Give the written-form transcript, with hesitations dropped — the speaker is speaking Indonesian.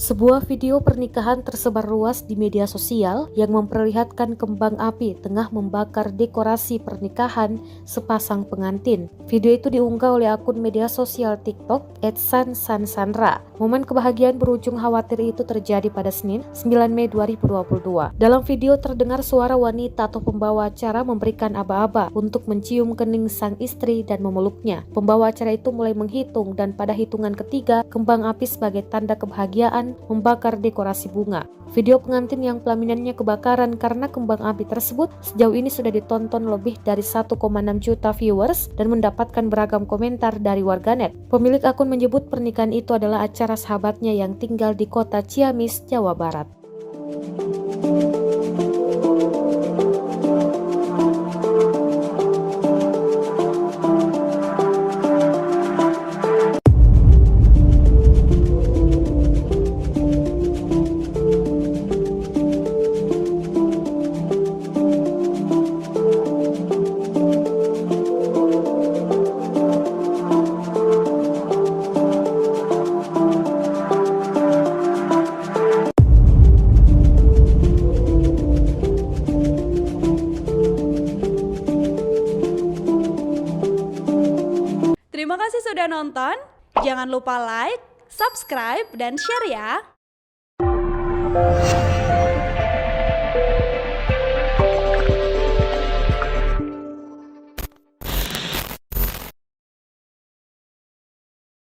Sebuah video pernikahan tersebar luas di media sosial yang memperlihatkan kembang api tengah membakar dekorasi pernikahan sepasang pengantin. Video itu diunggah oleh akun media sosial TikTok @sansansandra. Momen kebahagiaan berujung khawatir itu terjadi pada Senin, 9 Mei 2022. Dalam video terdengar suara wanita atau pembawa acara memberikan aba-aba untuk mencium kening sang istri dan memeluknya. Pembawa acara itu mulai menghitung dan pada hitungan ketiga, kembang api sebagai tanda kebahagiaan membakar dekorasi bunga. Video pengantin yang pelaminannya kebakaran karena kembang api tersebut sejauh ini sudah ditonton lebih dari 1,6 juta viewers dan mendapatkan beragam komentar dari warganet. Pemilik akun menyebut pernikahan itu adalah acara sahabatnya yang tinggal di kota Ciamis, Jawa Barat. Terima kasih sudah nonton. Jangan lupa like, subscribe, dan share ya.